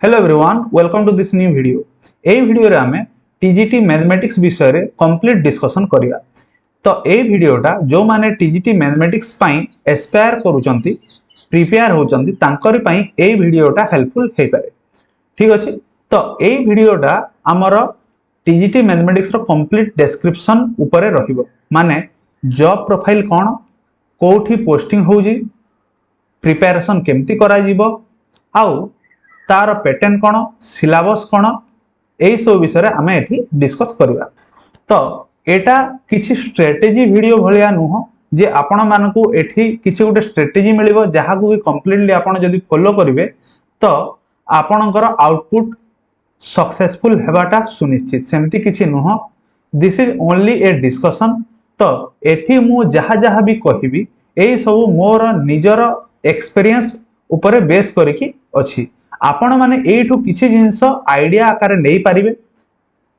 Hello everyone, welcome to this new video. एई video रे हमें टीजीटी मैथमेटिक्स विषय रे कंप्लीट डिस्कशन करिया। तो एई वीडियोटा जो माने टीजीटी मैथमेटिक्स पई एस्पायर करूचंती, प्रिपेयर होचंती तांकरी पई एई वीडियोटा हेल्पफुल हे पारे। ठीक अछि। तो एई वीडियोटा हमर टीजीटी मैथमेटिक्स रो कंप्लीट डिस्क्रिप्शन ऊपर रहिबो। माने जॉब प्रोफाइल कोन, कोठी पोस्टिंग होउजी, प्रिपरेशन केमती करा जीवो, आउ तार पैटर्न कौन, सिलेबस कौन, यही सब विषय आम ये डिस्कस करवा। तो एटा किसी स्ट्रेटेजी वीडियो भलिया नुह जे आपण मानकू एठी किसी गोटे स्ट्रेटेजी मिलिबो जहाकू कंप्लीटली आपण जदी फॉलो करिवे तो आपणकर आउटपुट सक्सेसफुल हेबाटा सुनिश्चित। सेमती किसी नुह, this is only a discussion. तो एठी मु जहा जहा भी कहिबी एई सब मोर निजर एक्सपीरियंस ऊपर बेस करके अछि। आपण माने एठू किछि जिंस आइडिया आकार नहीं पारिबे।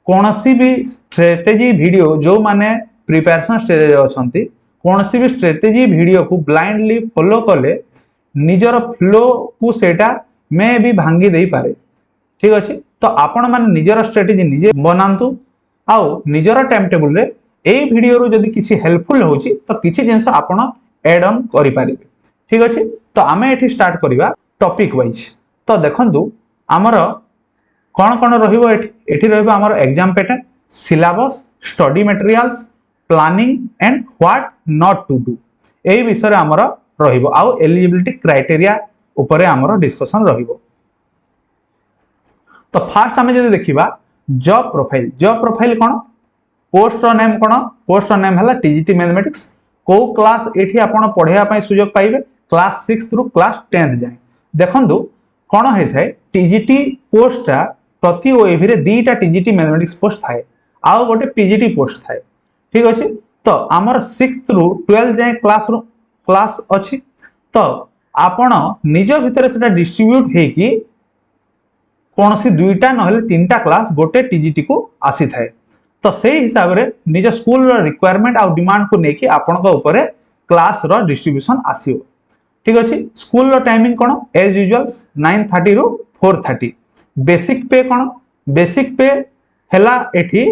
कोनसी भी स्ट्रेटेजी वीडियो जो माने प्रिपरेशन स्टेज रे अछंती, कोनसी भी स्ट्रेटेजी वीडियो को ब्लाइंडली फॉलो कले निजर फ्लो को सेटा मे भी भांगी देई पारे। ठीक अछि। तो आपण माने निजर स्ट्रेटेजी निजे बनांतु आउ निजर टाइम टेबल रे एई वीडियो रो जदी किछि हेल्पफुल होची तो किछि जिंस आपण ऐड ऑन करि पारिबे। ठीक अछि। तो आमे एठी स्टार्ट करिवा टॉपिक वाइज। तो देखंतु आमर कौन कौन रहिबो एठी रहिबो आमर exam pattern, syllabus, study materials, planning and what not to do एई विषय आमर रहिबो। आउ एलिजिबिलिटी क्राइटेरिया ऊपर आमर डिस्कशन रहिबो। तो फास्ट आमे जदि देखिबा जॉब प्रोफाइल। जॉब प्रोफाइल कौन, पोस्ट रो नेम कौन, पोस्ट रो नेम हला टीजीटी मैथमेटिक्स। को क्लास एठी आपण पढिया पई सुयोग पाइबे, क्लास 6 रु क्लास 10 जाय। देखंतु कौन होता है टीजीटी पोस्टा प्रति ओएवी रे दीटा टीजीटी मैथमेटिक्स पोस्ट थाए, आउ गोटे पीजीटी पोस्ट थाए। ठीक अछि। तो आमर 6 रु 12 जाए क्लास अछि। तो आपण निज भितर सेटा डिस्ट्रीब्यूट हे कि कोनसी दुईटा नहले तीनटा क्लास गोटे टीजीटी को आसी थाए। तो सेही हिसाब रे निज स्कूल रो रिक्वायरमेंट आ डिमांड को नेकी आपण को ऊपर क्लास रो डिस्ट्रीब्यूशन आसीओ। ठीक अछि। स्कूल रो टाइमिंग कोन, एज यूजुअल 9:30 रु 4:30। बेसिक पे कोन, बेसिक पे हेला एठी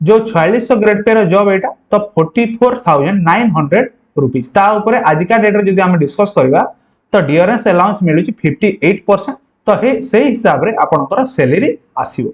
जो 4600 ग्रेड पे रो जॉब एटा तो 44,900 रुपीस। ता ऊपर आजिका डेट रे जदी हम डिस्कस करबा तो डियरेंस अलाउंस मिलु 58%। तो हे सेही हिसाब रे आपनकर सैलरी आसीओ।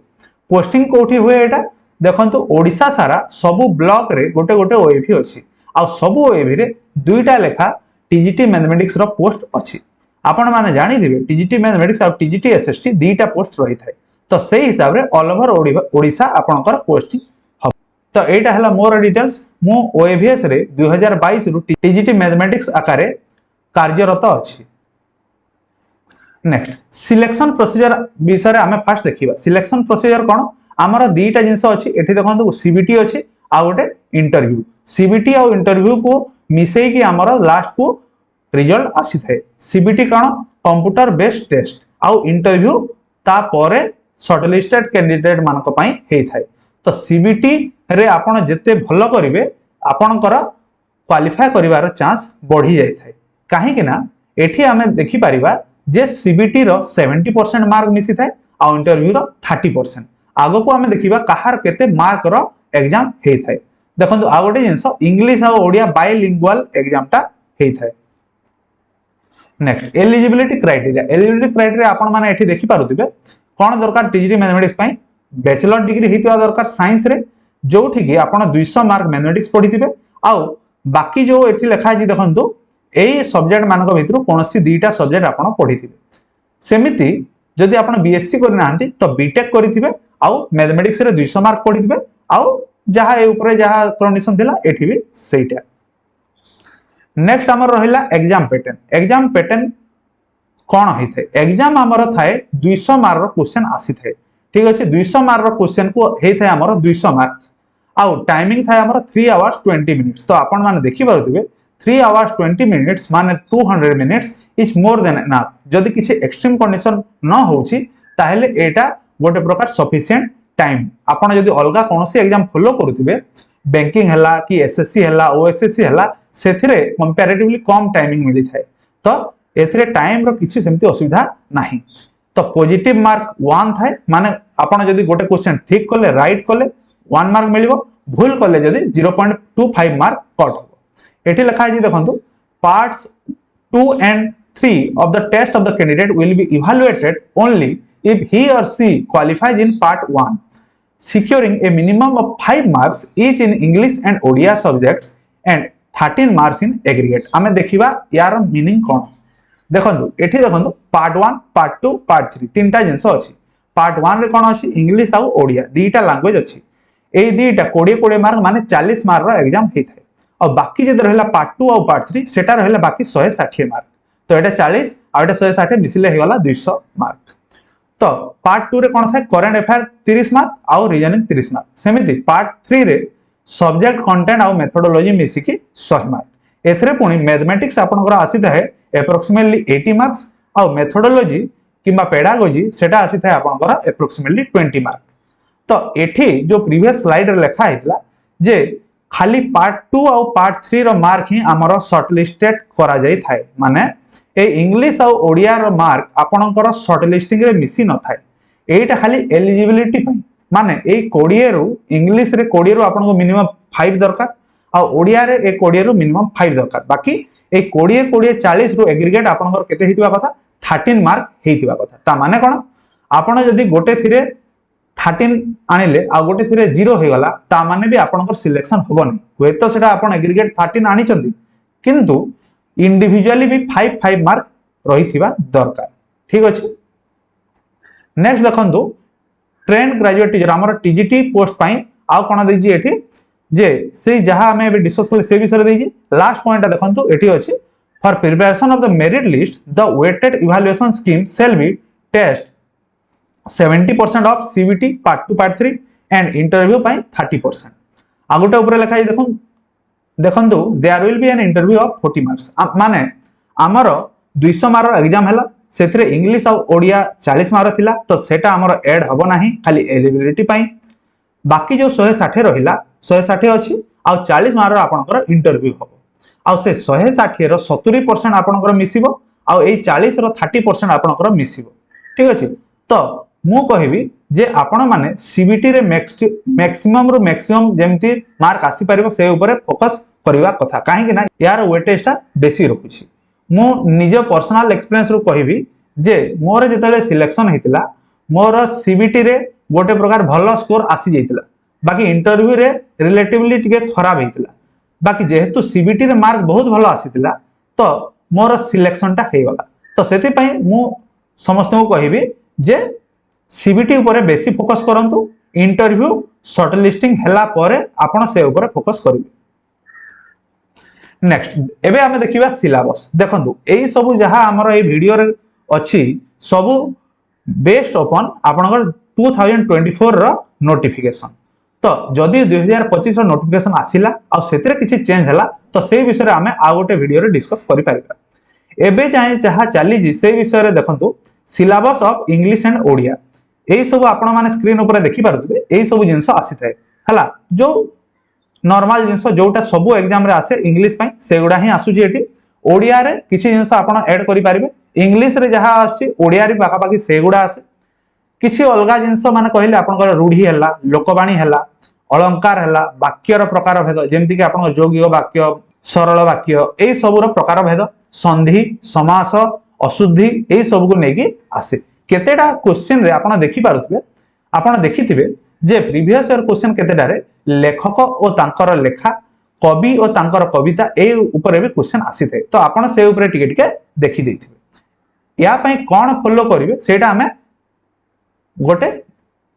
पोस्टिंग कोठी हुए एटा देखंतु ओडिसा सारा सबु ब्लॉक रे गोटे गोटे ओएवी अछि। आ सबु ओएवी रे दुईटा लेखा टीजीटी मैथमेटिक्स रो पोस्ट अछि। आपण माने जानि दिबे टीजीटी मैथमेटिक्स और टीजीटी एसएसटी दीटा पोस्ट रही थाए। तो सेही हिसाब रे ऑल ओवर ओडिसा आपनकर पोस्टिंग हो। तो एटा हला मोर डिटेल्स। मु ओएवीएस रे 2022 रु टीजीटी मैथमेटिक्स आकारे कार्यरत अछि। नेक्स्ट सिलेक्शन प्रोसीजर विषय आमे फास्ट देखिबा। सिलेक्शन प्रोसीजर कोन, हमर दीटा जिंस अछि एठी देखंतु सीबीटी अछि आ गोटे इंटरव्यू। सीबीटी और इंटरव्यू को मिसई कि हमर लास्ट को रिजल्ट आसी थाए। सीबीटी कोन, कंप्यूटर बेस्ड टेस्ट आउ इंटरव्यू ता परे शॉर्टलिस्टेड कैंडिडेट मानक पई हेई थाए। तो सीबीटी रे आपण जते भलो करिवे आपणकर क्वालिफाई करिवार चांस बढ़ी जाय थाए। काहे कि ना एठी हमें देखि परिबा जे सीबीटी रो 70% मार्क मिसी थाए आ इंटरव्यू रो 30%। आगो को हमें देखिबा कहार केते मार्क रो एग्जाम हेई थाए। देखंतु आ गोटे जिंस इंग्लिश और ओडिया बाइलिंगुअल एग्जाम टा हेई थाए। Next eligibility criteria. Eligibility criteria आपण माने एठी देखि पारुथिबे कोन दरकार टीजीटी मैथमेटिक्स पई बैचलर डिग्री हेतिवा दरकार साइंस रे, जोठी कि आपण 200 मार्क मैथमेटिक्स पढिथिबे। आउ बाकी जो एठी लिखा अछि देखंतु एई सब्जेक्ट मानक भितरु कोनोसी दीटा सब्जेक्ट आपण पढिथिबे। सेमिति जदि आपण बीएससी करि नाहंती तो बीटेक करिथिबे आउ मैथमेटिक्स रे 200 मार्क पढिथिबे आउ जहा ए ऊपर जहा कंडीशन थिला एठी भी सेटा। नेक्स्ट हमर रहिला एग्जाम पैटर्न। एग्जाम पैटर्न कोन हेथे, एग्जाम हमर थाए 200 मार्क रो क्वेश्चन आसी थाए। ठीक अछि। 200 मार्क रो क्वेश्चन को हेथे हमर 200 मार्क आउ टाइमिंग थाए हमर 3 आवर्स 20 मिनिट्स। तो आपण माने देखि पारुथिबे 3 आवर्स 20 मिनिट्स माने 200 minutes is more than enough. जदि किछि एक्सट्रीम कंडीशन न होउची ताहेले एटा गोटे प्रकार सफिशिएंट टाइम। आपण जदि अलगा कोनोसी एग्जाम फॉलो करूथिबे बैंकिंग हला कि एसएससी हला ओएसएससी हला सेथिरे कंपैरेटिवली कम टाइमिंग मिली थाए। तो एथिरे टाइम रो किछि सेमति असुविधा नाही। तो पॉजिटिव मार्क 1 थाए माने आपण जदी गोटे क्वेश्चन ठीक कले राइट कले 1 मार्क मिलिबो भूल कले जदी 0.25 मार्क कट हो। एठी लिखा है देखंतु parts 2 and 3 of the test of the candidate will be evaluated only if he or she qualifies in part 1, securing a minimum of 5 marks each in English and Odia subjects and 13 marks in aggregate। आमे देखिबा यार meaning कोन देखंतु एठी देखंतु part 1 part 2 part 3 तीनटा जिंस अछि। Part 1 रे कोन अछि इंग्लिश आ ओडिया दुईटा लैंग्वेज अछि। ए दुईटा 20 मार्क माने 40 मार्क रो एग्जाम हे थाए और बाकी जदि रहला पार्ट 2 और पार्ट 3 सेटा रहला बाकी 160 मार्क। तो एटा 40 और एटा 160 मिसिले हे गला 200 मार्क। तो पार्ट 2 रे कोन थाए करंट अफेयर 30 मार्क और रीजनिंग 30 मार्क। सेमिति पार्ट 3 रे सब्जेक्ट कंटेंट और मेथोडोलॉजी मिसी की 100 मार्क। एथरे पुनी मैथमेटिक्स आपनकर आसी थाए एप्रोक्सीमेटली 80 मार्क्स और मेथोडोलॉजी किबा पेडागोजी सेटा आसी थाए आपनकर एप्रोक्सीमेटली 20 मार्क। तो एठी जो प्रीवियस स्लाइड रे लिखा हितला जे खाली पार्ट 2 और पार्ट 3 रो मार्क ही हमरो शॉर्टलिस्टेड करा जाई थाए माने ए इंग्लिश और ओडिया रो मार्क आपनकर शॉर्टलिस्टिंग रे मिसी न थाए। एटा खाली एलिजिबिलिटी पई माने ए 20 रो इंग्लिश रे 20 रो आपनको मिनिमम 5 दरकार और ओडिया रे ए 20 रो मिनिमम 5 दरकार। बाकी ए 20 20 40 रो एग्रीगेट आपनकर केते हितबा कथा 13 मार्क हेतिबा कथा। ता माने कोन आपण जदी गोटे थिरे 13 आनिले आ गोटे थिरे 0 हे गला ता माने भी आपनकर सिलेक्शन होबो नै। होय तो सेटा आपण एग्रीगेट 13 आनी चंदी किंतु इंडिविजुअली भी 5 मार्क रहिथिबा दरकार। ठीक अछि। नेक्स्ट देखंतु ट्रेंड ग्रेजुएट टीचर हमर टीजीटी पोस्ट पई आ कोन दैछि एठी जे से जहां हमें अभी डिस्कस करले से विषय दैछि। लास्ट पॉइंट देखंतु एठी अछि for preparation of the merit list the weighted evaluation scheme shall be test 70% of CBT part 2 part 3 and interview पाई 30%। आ गोटे ऊपर लिखा है देखो देखंतु there will be an interview of 40 marks माने हमर 200 मार्क एग्जाम हला सेथरे इंग्लिश और ओडिया 40 मार्क थिला तो सेटा हमर ऐड हबो नाही खाली एलिजिबिलिटी पाई। बाकी जो 160 रहिला 160 अछि आ 40 मार्क आपनकर इंटरव्यू हबो आ से 160 रो 70% आपनकर मिसिबो आ ए 40 रो 30% आपनकर मिसिबो। ठीक अछि। तो मु कहिबी जे आपण माने सीबीटी रे मैक्सिमम रो मैक्सिमम जेमती मार्क आसी परिबो से ऊपर फोकस करबा कथा काहे कि ना यार वेटेजटा बेसी रखुची। मु निज पर्सनल एक्सपीरियंस रो कहिबी जे मोर जेतले सिलेक्शन हेतिला मोर सीबीटी रे गोटे प्रकार भलो स्कोर आसी जाइतिला बाकी इंटरव्यू रे रिलेटिवली टिके खराब हेतिला बाकी जेहेतु सीबीटी रे मार्क बहुत भलो आसीतिला तो मोर सिलेक्शनटा हे गला। तो सेति पई मु समस्त को कहिबी जे सीबीटी ऊपर बेसी फोकस करंतु इंटरव्यू शॉर्टलिस्टिंग हला परे आपण से ऊपर फोकस करिवे। नेक्स्ट एबे हमें देखिबा सिलेबस देखंतु एई सब जहां हमर ए वीडियो रे अछि सब बेस्ड अपन आपनकर 2024 रो नोटिफिकेशन। तो जदि 2025 रो नोटिफिकेशन आसिला आ सेतरे किछि चेंज हला तो से विषय रे हमें आ गोटे वीडियो रे डिस्कस करि परिबा। एबे जाय जहां चली जी से विषय रे देखंतु syllabus of English and Odia एई सब आपण माने स्क्रीन ऊपर देखि पारुतबे एई सब जिंस आसी थाए हला जो नॉर्मल जिंस जोटा सब एग्जाम रे आसे इंग्लिश पई सेगुडा ही आसु जी एठी ओडिया रे किछि जिंस आपण ऐड करि पारिबे इंग्लिश रे जहां आछि ओडिया रे बाका बाकी सेगुडा आसे किछि अलगा जिंस माने कहिले आपनकर रूढी हला लोकवाणी हला अलंकार हला वाक्य रो प्रकार भेद जेमति कि आपन जोगिक वाक्य सरल वाक्य एई सब रो प्रकार भेद संधि समास अशुद्धि एई सब को नेकी आसे केतेडा क्वेश्चन रे आपण देखि पारुतबे आपण देखिथिबे जे प्रीवियस ईयर क्वेश्चन केतेडा रे लेखक ओ तांकर लेखा कवि ओ तांकर कविता ए ऊपर भी क्वेश्चन आसी थे तो आपण से ऊपर टिके टिके देखि देथिबे। या पई कोन फॉलो करिवे सेटा हमें गोटे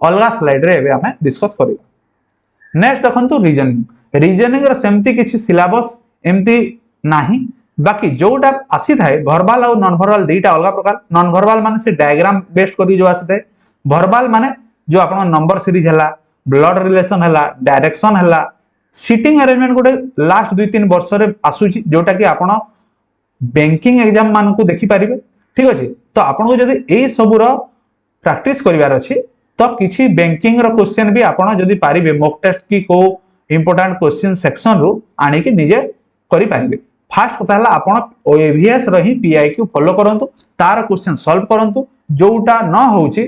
अलगा स्लाइड रे एबे हमें डिस्कस करिवा। नेक्स्ट देखंतु रीजनिंग रे सेमती किछि सिलेबस एमती नाही बाकी जोटा आसी थाए वर्बल और नॉन वर्बल दुईटा अलग प्रकार। नॉन वर्बल माने से डायग्राम बेस्ड करी जो आसी थाए वर्बल माने जो आपण नंबर सीरीज हला ब्लड रिलेशन हला डायरेक्शन हला सीटिंग अरेंजमेंट गोटे लास्ट 2-3 वर्ष रे आसुची जोटा कि आपण बैंकिंग एग्जाम मान को देखि पारिबे। ठीक अछि। तो आपण को जदी एई सब रो प्रैक्टिस करिवार अछि तो किछि बैंकिंग रो क्वेश्चन भी आपण जदी पारिबे मॉक टेस्ट की को इंपोर्टेंट क्वेश्चन सेक्शन रो आनी के निजे करि पारिबे। फास्ट कथा हला आपण ओएवीएस रही पीआईक्यू फॉलो करंतु तार क्वेश्चन सॉल्व करंतु जोटा न होउची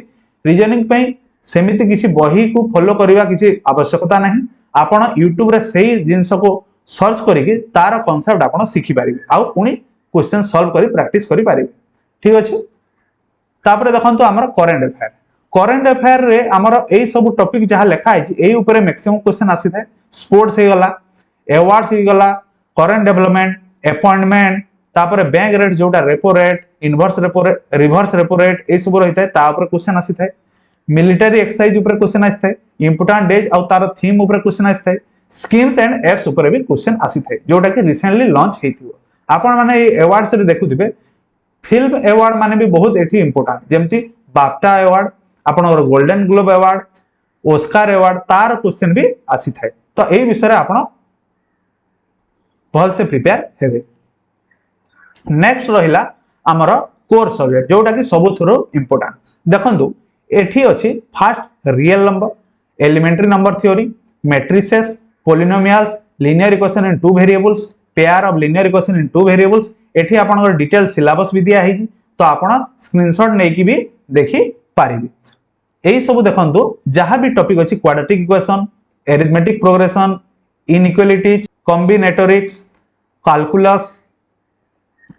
रीजनिंग पे सेमिति किसी बही को फॉलो करबा किसी आवश्यकता नहीं आपण यूट्यूब रे सही जिंस को सर्च करिके तार कांसेप्ट आपण शिखि पारिबे आ पुनी क्वेश्चन सॉल्व करी प्रैक्टिस करी पारिबे ठीक अछि तापर देखंतु हमर करंट अफेयर रे हमर एई सब टॉपिक जहा लिखा है एई ऊपर मैक्सिमम क्वेश्चन आसी थाए स्पोर्ट्स हे गला अवार्ड्स हे गला करंट डेवलपमेंट अपॉइंटमेंट तापर बैंक रेट जोटा repo rate inverse repo rate reverse repo rate A सब रही थाए ता ऊपर क्वेश्चन आसी थाए मिलिटरी एक्सरसाइज ऊपर क्वेश्चन आसी थाए इंपोर्टेंट डेज आ तार थीम ऊपर क्वेश्चन आसी थाए स्कीम्स एंड एप्स ऊपर भी क्वेश्चन आसी थाए जोटा कि रिसेंटली लॉन्च हेतिबो आपण माने ए अवार्ड्स रे देखुथिबे फिल्म अवार्ड माने भी बहुत एठी इंपोर्टेंट जेमति बाफ्टा अवार्ड आपनकर golden globe award Oscar award तार क्वेश्चन भी आसी थाए तो ए विषय रे आपण भल से प्रिपेयर हेबे नेक्स्ट रहिला हमर कोर सब्जेक्ट जोटा कि सबु थरो इंपोर्टेंट देखंतु एठी अछि first real number elementary number theory matrices polynomials linear equation in two variables pair of linear equation in two variables एठी आपनकर डिटेल सिलेबस भी दिया है तो आपण स्क्रीनशॉट नै कि भी देखि पारिबे एई सब देखंतु जहां भी टॉपिक अछि quadratic equation arithmetic progression inequalities combinatorics calculus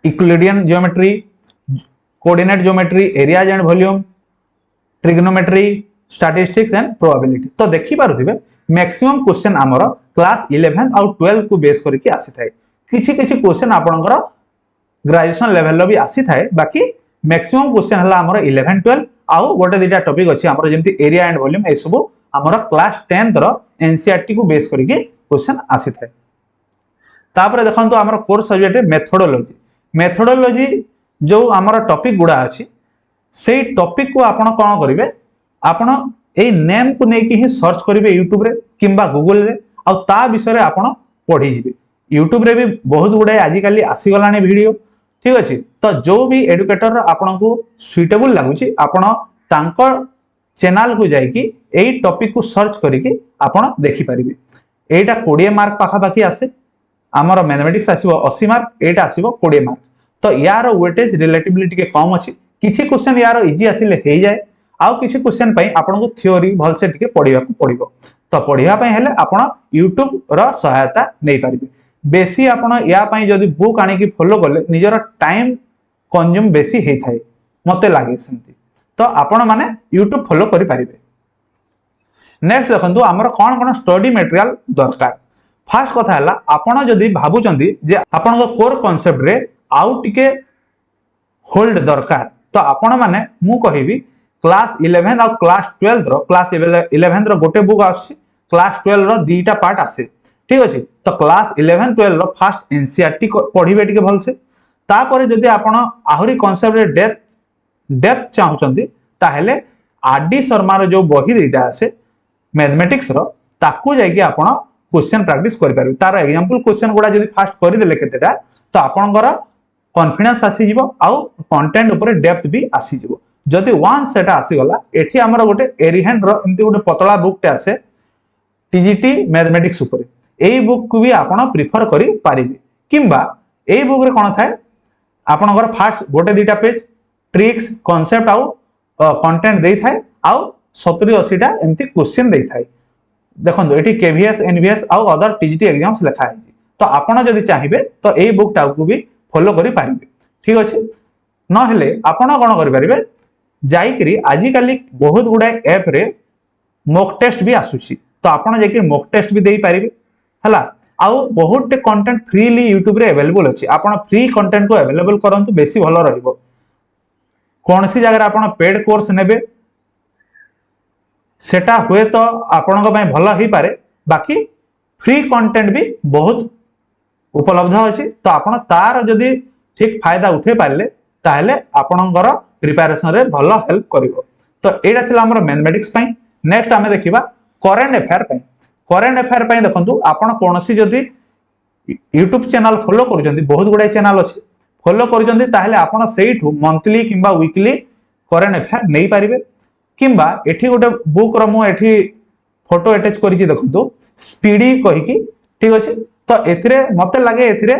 Euclidean geometry coordinate geometry areas and volume trigonometry statistics and probability तो देखि पारुथिबे मैक्सिमम क्वेश्चन हमर क्लास 11 और 12 को बेस करके आसी थाए किछि किछि क्वेश्चन आपनकर ग्रेजुएशन लेवल भी आसी थाए बाकी मैक्सिमम क्वेश्चन हला हमर 11 12 आउ गोटे दिटा टॉपिक अछि हमर जेमति एरिया एंड वॉल्यूम ए सब हमर क्लास 10th रो एनसीईआरटी को बेस करके क्वेश्चन आसी थाए तापर देखंतु हमर कोर सब्जेक्ट मेथोडोलॉजी जो हमर टॉपिक गुडा अछि सेई टॉपिक को आपण कोन करिवे आपण ए नेम को नै कि ही सर्च करिवे YouTube रे किंबा Google रे आ ता विषय रे आपण पढी जिवे YouTube रे भी बहुत गुडा आजि काली आसी गलानी वीडियो ठीक अछि तो जो भी एडुकेटर आपण को सुइटेबल लागुची आपण तांको चैनल को जाई कि एई टॉपिक को सर्च करिके आपण देखि परिबे एटा 20 मार्क पाखा पाखी आसे हमर मैथमेटिक्स आसीबो 80 मार्क एटा आसीबो 20 मार्क तो यार वेटेज रिलेटिवली के कम अछि किछि क्वेश्चन यार इजी आसिले हे जाय आउ किछि क्वेश्चन पई आपन को थ्योरी भल से टिके पढिबा को पडिबो तो पढिबा पई हेले आपन YouTube रो सहायता नै परिबे बेसी आपन या पई जदी बुक आनी की फॉलो करले निजर टाइम कंज्यूम बेसी हे थाए मते लागे सेंती तो आपन माने YouTube फॉलो करि परिबे नेक्स्ट देखंतु हमर कोन कोन स्टडी मटेरियल दरकार फर्स्ट कथा हला आपण जदी भाबु चंदी जे आपण को कोर कांसेप्ट रे आउ टिके होल्ड दरकार तो आपण माने मु कहिबी क्लास 11 और क्लास 12 रो क्लास 11 रो गोटे बुक आसी क्लास 12 रो दीटा पार्ट आसे ठीक अछि तो क्लास 11 12 रो फर्स्ट एनसीईआरटी पढिबे टिके भल से तापर जदी आपण आहुरी कांसेप्ट रे डेप्थ चाहू चंदी ताहेले आरडी शर्मा रो जो बही दीटा आसे मैथमेटिक्स रो ताकू जाय कि आपण क्वेश्चन प्रैक्टिस करि पारबे तार एग्जांपल क्वेश्चन गुडा जदी फास्ट करि देले केतेटा तो आपनकर कॉन्फिडेंस आसी जिवो आउ कंटेंट ऊपर डेप्थ भी आसी जिवो जदी वंस सेटा आसी गला एठी हमर गोटे एरिहैंड रो एम्ति गोटे पतला बुक टे आसे टीजीटी मैथमेटिक्स ऊपर एई बुक को भी आपण प्रेफर करि पारिबे किंबा एई बुक रे कोन थाए आपनकर फास्ट गोटे दीटा पेज ट्रिक्स कांसेप्ट आउ कंटेंट देई थाए आउ 70 80 टा एम्ति क्वेश्चन देई थाए देखंतु एठी केवीएस एनवीएस आउ अदर टीजीटी एग्जाम्स लिखा है तो आपण जदी चाहिबे तो एई बुक टा को भी फॉलो करि पारिबे ठीक अछि न हेले आपण कोन करि पारिबे जाई करी आजि काली बहुत गुडा ऐप रे मॉक टेस्ट भी आसुची तो आपण जाई करी मॉक टेस्ट भी देई पारिबे हला आउ बहुत कंटेंट फ्रीली YouTube रे अवेलेबल अछि आपण फ्री कंटेंट को अवेलेबल करंतु बेसी भलो रहइबो कोनसी जगह आपण पेड कोर्स नेबे सेटा हुए तो आपण को पय भलो ही पारे बाकी फ्री कंटेंट भी बहुत उपलब्ध अछि तो आपण तार जदी ठीक फायदा उठे पारले ताहले आपणकर प्रिपरेशन रे भलो हेल्प करिवो तो एटा थिला हमर मैथमेटिक्स पय नेक्स्ट हमें देखिबा करंट अफेयर पय देखंतु आपण कोनसी जदी YouTube चैनल फॉलो करूचंदी बहुत गुडा चैनल अछि फॉलो करूचंदी ताहले आपण सेइठु मंथली किंबा वीकली करंट अफेयर नै पारिबे किंबा एठी गोटे बुक रो मु एठी फोटो अटैच करिछि देखंतु स्पीडी कहि कि ठीक अछि तो एथिरे मते लागे एथिरे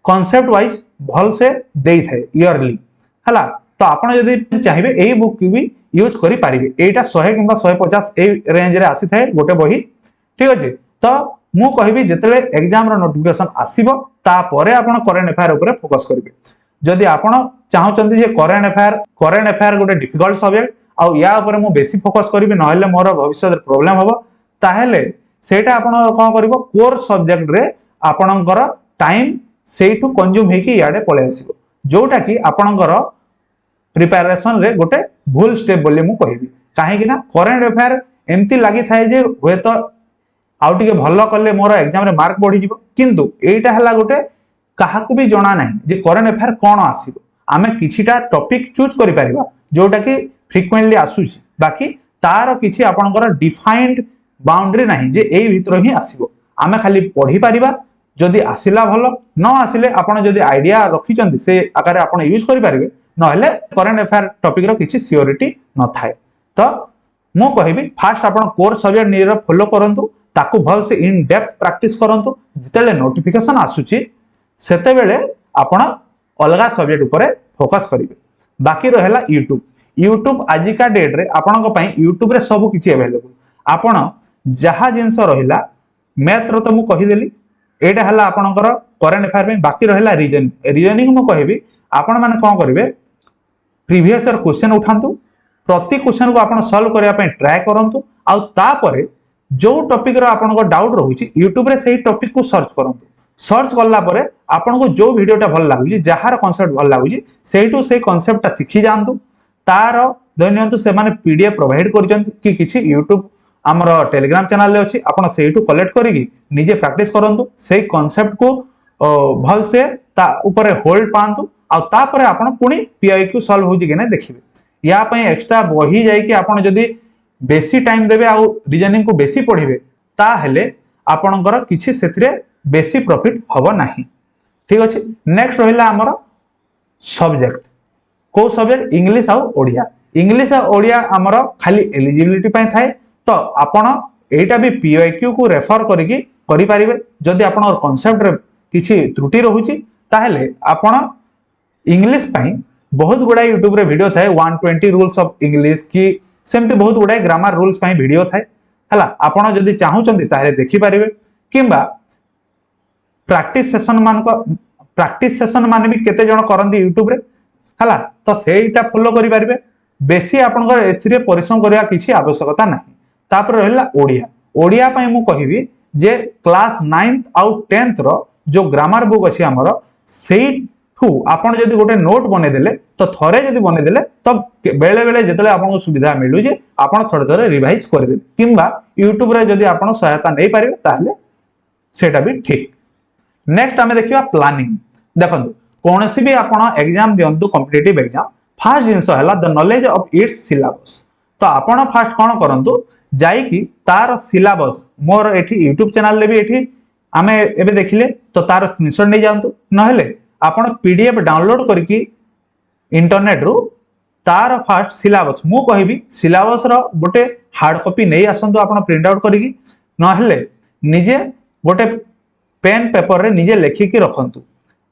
कांसेप्ट वाइज भल से देई थाए इयरली हला तो आपण जदि चाहिए एई बुक की भी यूज करि पारिबे। एटा 100 किंबा 150 ए रेंज रे आसी थाए गोटे बही, ठीक अछि। तो मु कहबी जेतेले एग्जाम रो नोटिफिकेशन आसीबो ता परे आपण करेंट अफेयर ऊपर फोकस करिवे। जदि आपण चाहउचंती जे करेंट अफेयर गोटे डिफिकल्ट सब्जेक्ट आ या ऊपर मु बेसी फोकस करिवे नहले मोर भविष्य प्रॉब्लम हबो, ताहेले सेटा आपण कोन करिवो कोर सब्जेक्ट रे आपणकर टाइम सेठू कंज्यूम हेकी याडे पळे आसीबो, जोटा कि आपणकर प्रिपरेशन रे गोटे भूल स्टेप बोली मु कहिबी। काहे कि ना करेंट अफेयर एमती लागि थाए जे होय तो आउ टिके भलो करले मोर एग्जाम रे मार्क बढ़ी जिवो, किंतु एटा हला गोटे काहाकू भी जणा नाही जे करेंट अफेयर कोन आसीबो। आमे किछिटा टॉपिक चूज करि परिबा जोटा कि फ्रिक्वेंटली आसुची, बाकी तार किछि आपणकर डिफाइंड बाउंड्री नाही जे एई भितर ही आसीबो। आमे खाली पढी परिबा, जदि आसिला भलो, न आसिले आपण जदि आइडिया रखिचंती से आकार आपण यूज करि परिबे, नहले करेंट अफेयर टॉपिक रो किछि सियोरिटी न थाए। तो मु कहिबी फास्ट आपण कोर सब्जेक्ट नियर फॉलो करंतु, ताकू भल से इन डेप्थ प्रैक्टिस करंतु, जितेले नोटिफिकेशन आसुची सेते बेले आपण अलगा सब्जेक्ट ऊपर फोकस करिवे। बाकी रहेला यूट्यूब आजिका डेट रे आपण को पई यूट्यूब रे सब किछि अवेलेबल। आपण जहा जिंस रहिला मैथ रो तो मु कहि देली, एटा हला आपणकर करेंट अफेयर में। बाकी रहेला रीजनिंग मु कहिबी आपण माने कोन करिवे प्रीवियस ईयर क्वेश्चन उठांतु, प्रति क्वेश्चन को आपण सॉल्व करिया पई ट्राई करंतु, आ तापरे जो टॉपिक रो आपण को डाउट रहुची यूट्यूब रे सेही टॉपिक को सर्च करंतु। सर्च करला परे आपण को जो वीडियोटा भल लागुची, जहार कांसेप्ट भल लागुची, सेहिटू से कांसेप्टटा सिखि जानतु। तार दैनियंतु से माने पीडीएफ प्रोवाइड करचंती कि किछि यूट्यूब हमर टेलीग्राम चैनल रे अछि, आपण सेहिटू कलेक्ट करिकि निजे प्रैक्टिस करंतु, सेही कांसेप्ट को भल से ता ऊपर होल्ड पांतु, आ तापरे आपण पुनी पीआईक्यू सॉल्व होजी कि नै देखिबे। या पई एक्स्ट्रा बही जाई कि आपण जदी बेसी टाइम देबे आ रीजनिंग को बेसी पढिबे, ता हेले आपणकर किछि सेथिरे बेसी प्रॉफिट हबो नाही, ठीक अछि। नेक्स्ट रहिला हमर सब्जेक्ट, को सब्जेक्ट इंग्लिश आ ओडिया। इंग्लिश आ ओडिया हमर खाली एलिजिबिलिटी पय थाए, तो आपण एटा भी पीआईक्यू को रेफर करिकि करि परिबे। जदि आपण कांसेप्ट रे किछि त्रुटि रहुची ताहेले आपण इंग्लिश पय बहुत गुडा यूट्यूब रे वीडियो थाए, 120 रूल्स ऑफ इंग्लिश की सेमते बहुत गुडा ग्रामर रूल्स पय वीडियो थाए हला। आपण जदि चाहउचंती ताहेले देखि परिबे, किंबा प्रैक्टिस सेशन माने भी केते जण करंती यूट्यूब रे हला, तो सेटा फॉलो करि परिबे। बेसी आपनकर एथिरे परिश्रम करिया किछि आवश्यकता नाही। तापर रहला ओडिया पय मु कहिबी जे क्लास 9th आउ 10th रो जो ग्रामर बुक अछि हमर, सेठू आपण जदि गोटे नोट बने देले, तो थरे जदि बने देले तो बेले बेले जेतले आपन को सुविधा मिलु जे आपण थोड़े थोड़े रिवाइज कर दे, किंबा यूट्यूब रे जदि आपण सहायता नै पारिबे ताहले सेटा भी ठीक। नेक्स्ट आमे देखिबा प्लानिंग। देखंतु कोनोसी भी आपण एग्जाम दियंतु कॉम्पिटिटिव एग्जाम, फास्ट जिंस हला the knowledge of its syllabus. तो आपण फास्ट कोन करंतु जाई कि तार सिलेबस मोर एठी यूट्यूब चैनल ले भी एठी आमे एबे देखिले, तो तार स्क्रीनशॉट नै जानतु, नहले आपण पीडीएफ डाउनलोड करके इंटरनेट रू तार फास्ट सिलेबस मु कहिबी सिलेबस रो गोटे हार्ड कॉपी नै आसंतु आपण प्रिंट आउट करिकि, नहले निजे गोटे पेन पेपर रे निजे लेखिकी रखंतु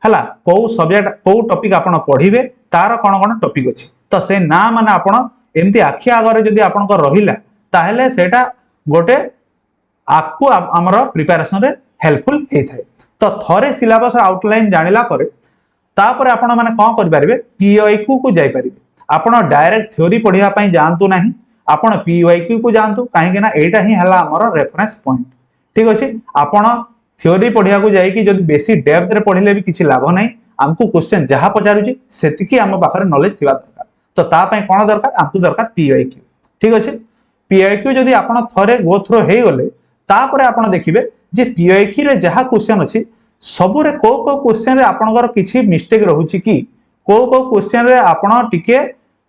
हला। को सब्जेक्ट को टॉपिक आपण पढिबे तार कोन कोन टॉपिक अछि, तो से ना माने आपण एमती आखि आगरे जदि आपण को रहिला ताहेले सेटा गोटे आकु हमर प्रिपरेशन रे हेल्पफुल हे थाए। तो थरे सिलेबस आउटलाइन जानिला परे तापर आपण माने कोन करि परिबे पीवाईक्यू को जाई परिबे। आपण डायरेक्ट थ्योरी पढिया पई जानतु नाही, आपण पीवाईक्यू को जानतु, काहे कि ना एटा ही हला हमर रेफरेंस पॉइंट, ठीक अछि। आपण थ्योरी पढिया को जाई कि जदि बेसी डेप्थ रे पढिले भी किछि लाभ नाही, हमकु क्वेश्चन जहा पचारुची सेतिकी हम पाखरे नॉलेज थिबा दरकार। तो ता पई कोन दरकार, हमकु दरकार पीवाईक्यू, ठीक अछि। पीवाईक्यू जदि आपण थरे गो थ्रो हे गले तापरे आपण देखिबे जे पीवाईक्यू रे जहा क्वेश्चन अछि सबु रे को क्वेश्चन रे आपनकर किछि मिस्टेक रहुची कि, को क्वेश्चन रे आपण टिके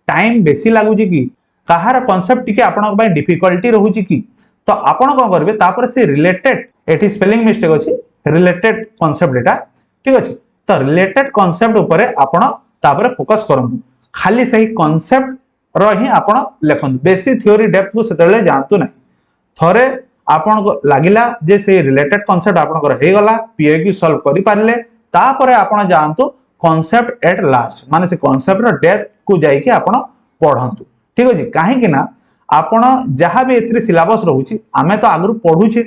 टाइम बेसी लागुची कि, काहार कांसेप्ट टिके आपण पई डिफिकल्टी रहुची कि, तो आपण को करबे तापर से रिलेटेड एठी स्पेलिंग मिस्टेक अछि, रिलेटेड कांसेप्ट एटा, ठीक अछि। तो रिलेटेड कांसेप्ट ऊपर आपण तापर फोकस करंतु, खाली सही कांसेप्ट रो ही आपण लेखंतु, बेसी थ्योरी डेप्थ को सेतले जानतु नै। थरे आपण को लागिला जे से रिलेटेड कांसेप्ट आपण कर हे गला, पीआईक्यू सॉल्व करि पारले, तापर आपण जानतु कॉन्सेप्ट एट लार्ज माने से कॉन्सेप्ट रो डेप्थ को जाई कि आपण पढंतु ठीक अछि काहे कि ना आपण जहां भी एथरे सिलेबस रहउची आमे तो आगरु पढुचे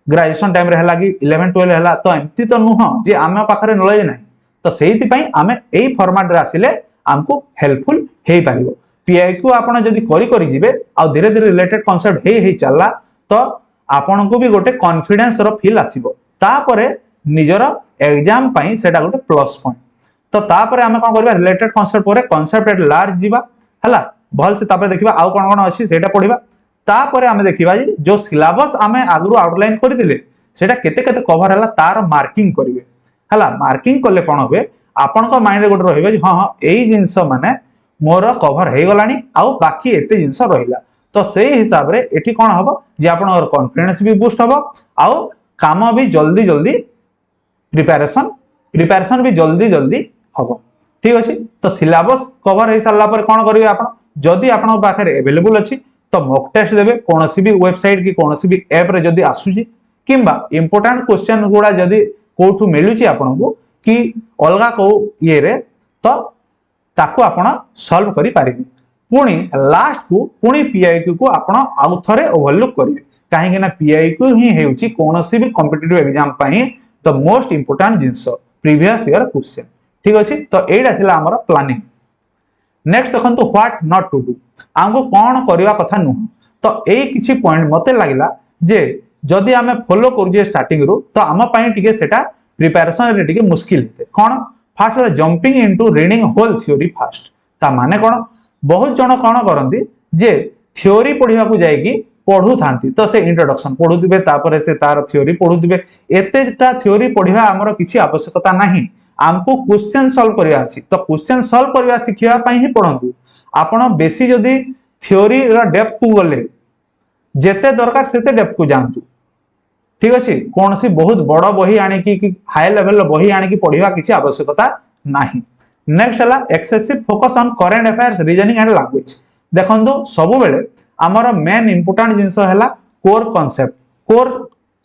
ग्रेजुएशन टाइम रे हला कि 11 12 हला तो एमती तो नुह जे आमे पाखरे नॉलेज नाही तो सेहिति पई आमे एई फॉर्मेट रे आसिले हमको हेल्पफुल हेई पारिबो पीआईक्यू आपण जदी करी करी जिवे आ धीरे धीरे रिलेटेड कांसेप्ट हेई चलला तो आपण को भी गोटे कॉन्फिडेंस रो फील आसीबो तापरे निजर एग्जाम पई सेटा गोटे प्लस पॉइंट तो तापरे आमे कोन करबा रिलेटेड कांसेप्ट परे कांसेप्ट एट लार्ज जीवा हला भल से तापरे देखिबा आउ कोन कोन अछि सेटा पढिबा तापरे आमे देखिबा जो सिलेबस आमे आगरु आउटलाइन करि दिले सेटा केते केते कवर हला तार मार्किंग करिवे हला मार्किंग करले कोन होबे आपण को माइंड रे गोटे रहिबे जे हां हां एई जिंस माने मोर कवर हे गलानी आउ बाकी एते जिंस रहिला तो सेही हिसाब रे एठी कोन हबो जे आपनर कॉन्फिडेंस भी बूस्ट हबो आउ काम भी जल्दी जल्दी प्रिपरेशन भी जल्दी जल्दी हबो ठीक अछि तो सिलेबस कवर हे साला पर कोन करिवे आपण जदी आपण पाखरे अवेलेबल अछि तो मॉक टेस्ट देबे कोनोसी भी वेबसाइट की कोनोसी भी ऐप रे जदी आसुची किंबा इंपोर्टेंट क्वेश्चन गुडा जदी कोठु मिलुची आपण को कि अलगा को ये रे तो ताको आपण सॉल्व करि पारिबे पुणी लास्ट को पुणी पीआईक्यू को आपण आउ थरे ओवरलुक करिवे काहे कि ना पीआईक्यू ही हेउची कोनोसी भी कॉम्पिटिटिव एग्जाम पई तो मोस्ट इंपोर्टेंट जिंस प्रीवियस ईयर क्वेश्चन ठीक अछि तो एडा थिला हमर प्लानिंग नेक्स्ट देखंतु व्हाट नॉट टू डू हमको कोन करिवा कथा नु तो एई किछि पॉइंट मते लागिला जे जदी हमें फॉलो करू स्टार्टिंग रो तो आम पई टिके सेटा प्रिपरेशन रे टिके मुश्किल हेते कोन fast jumping into reading whole theory fast ता माने कोन बहुत जण कोन करंती जे थ्योरी पढिबा को जाई कि पढु थांती तो से इंट्रोडक्शन पढु दिबे तापर से तार थ्योरी पढु दिबे एतेटा थ्योरी पढिबा हमर किछि आवश्यकता नाही हमको क्वेश्चन सॉल्व करिया अछि तो क्वेश्चन सॉल्व करिया सिखिया पई ही पढंतु आपण बेसी जदी थ्योरी रा डेप्थ को गले जेते दरकार सेते डेप्थ को जानतु ठीक अछि कोन सी बहुत बड़ बही आनी कि हाई लेवल बही आनी कि पढिबा किछि आवश्यकता नाही नेक्स्ट हला excessive focus on current affairs reasoning and language देखंदो सब बेले हमर मेन इंपोर्टेंट जिंस हला कोर कांसेप्ट कोर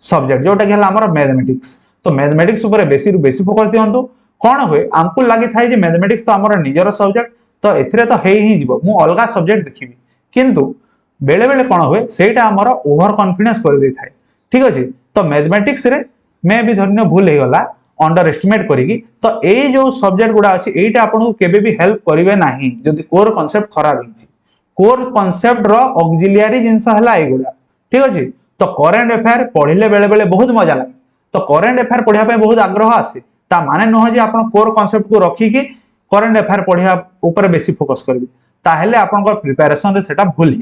सब्जेक्ट जोटा कि हला हमर मैथमेटिक्स तो मैथमेटिक्स ऊपर बेसी रु बेसी फोकस दियंतु कोन होय हमको लागि थाई जे मैथमेटिक्स तो हमर निजर सब्जेक्ट तो एथिरे तो हेई ही जीवो मु अलगा सब्जेक्ट देखिबी किंतु बेले बेले कोन होय सेटा हमर ओवर कॉन्फिडेंस कर दे थाई ठीक अछि तो मैथमेटिक्स रे मैं भी धन्य भूल हे गला अंडर एस्टिमेट करिगी तो ए जो सब्जेक्ट गुडा अछि एटा आपन को केबे भी हेल्प करिवे नाही जदी कोर कांसेप्ट खराब हिची कोर कांसेप्ट रो ऑक्सिलियरी जिंस हला ए गुडा ठीक अछि तो करंट अफेयर पढिले बेले बेले बहुत मजा लागे तो करंट अफेयर पढिया पे बहुत आग्रह आसे ता माने न जे आपन कोर कांसेप्ट को रखी कि करंट अफेयर पढिया ऊपर बेसी फोकस करबी ताहेले आपन को प्रिपरेशन रे सेटा भूल ही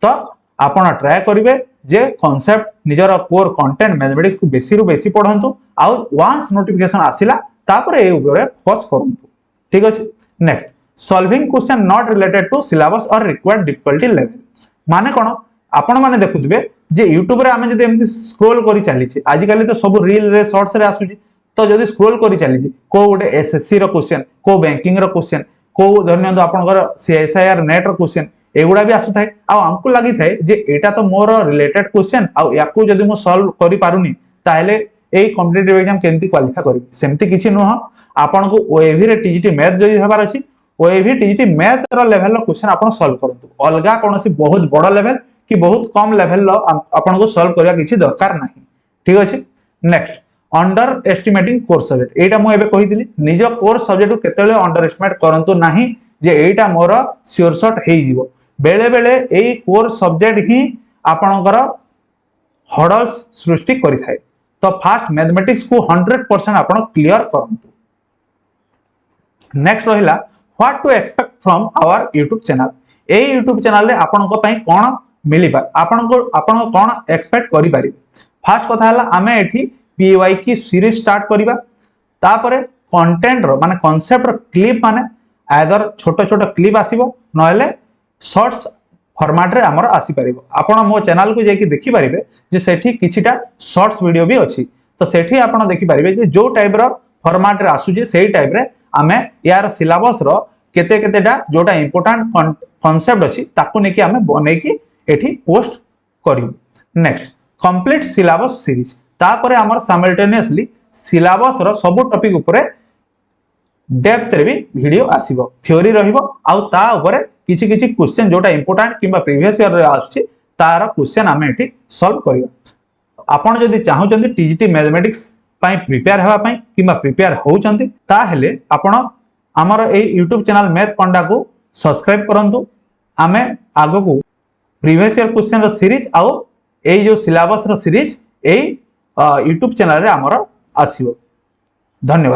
तो आपन ट्राई करिवे जे कांसेप्ट निजर कोर कंटेंट मैथमेटिक्स को बेसी रु बेसी पढंतु आ वांस नोटिफिकेशन आसिला तापरे ए ऊपर फोकस करंतु ठीक अछि next solving question not related to syllabus और रिक्वायर्ड डिफिकल्टी लेवल माने कोन आपण माने देखुतबे जे YouTube रे हमें जदि एमति स्क्रॉल करी चली छी आज काली तो सब रील रे शॉर्ट्स रे आसुची तो जदि स्क्रॉल करी चली छी को गोटे एसएससी रो क्वेश्चन को बैंकिंग रो क्वेश्चन को धन्यवाद आपनकर सीएसआईआर नेट रो क्वेश्चन एगुडा भी आसु थाए आ हमको लागि थाए जे एटा तो मोर रिलेटेड क्वेश्चन आ याकू जदि मो सॉल्व करि पारुनी ताहेले ए कॉम्पिटिटिव एग्जाम केमति क्वालिफाई करिवि सेमति किछि नुह आपन को ओएवी रे टीजीटी मैथ जदि हबार अछि ओएवी टीजीटी मैथ रो लेवल रो क्वेश्चन आपन सॉल्व करंतु अलगा कोनोसी बहुत बड़ लेवल कि बहुत कम लेवल रो आपन को सॉल्व करिया किछि दरकार नाही ठीक अछि next under estimating course subject एटा मो एबे कहिदिली निज कोर्स सब्जेक्ट को केतेले अंडर एस्टिमेट करंतु नाही जे एटा मोर श्योर शॉट हेइ जिवो बेले बेले एई कोर सब्जेक्ट ही आपनकर हर्डल्स सृष्टि करि थाए तो फास्ट मैथमेटिक्स को 100% आपन क्लियर करंतु नेक्स्ट रहिला what to expect from our YouTube channel ए YouTube चैनल रे आपनक पई कोन मिली पार आपन कोन एक्सपेक्ट करि पारि फास्ट कथा हला आमे एठी पीवाई की सीरीज स्टार्ट करिबा तापरे कंटेंट रो माने कांसेप्ट रो क्लिप माने आइदर छोटो छोटो क्लिप आसीबो नहले शॉर्ट्स फॉर्मेट रे हमर आसी परिबो आपण मो चैनल को जेकी देखि परिबे जे सेठी किछिटा शॉर्ट्स वीडियो भी अछि तो सेठी आपण देखि परिबे जे जो टाइप रो फॉर्मेट रे आसु जे सेही टाइप रे आमे यार सिलेबस रो केते केतेटा जोटा इंपोर्टेंट कांसेप्ट अछि ताकू नेकी आमे बनै की एठी पोस्ट करियो नेक्स्ट कंप्लीट सिलेबस सीरीज तापरे हमर साइमल्टेनियसली सिलेबस रो सब टॉपिक ऊपर डेप्थ रे भी वीडियो आसीबो थ्योरी रहिबो आउ ता ऊपर किछि किछि क्वेश्चन जोटा इंपोर्टेंट किबा प्रीवियस ईयर रे आछि तार क्वेश्चन आमे एठी सॉल्व करियो आपण जदि चाहुचंती टीजीटी मैथमेटिक्स पई प्रिपेयर हेबा पई किबा प्रिपेयर होउचंती ता हेले आपण हमर ए YouTube चैनल मैथ पंडा को सब्सक्राइब करंतु आमे आगो को प्रीवियस ईयर क्वेश्चन रो सीरीज आउ ए जो सिलेबस रो सीरीज ए YouTube चैनल रे हमर आसीबो धन्यवाद।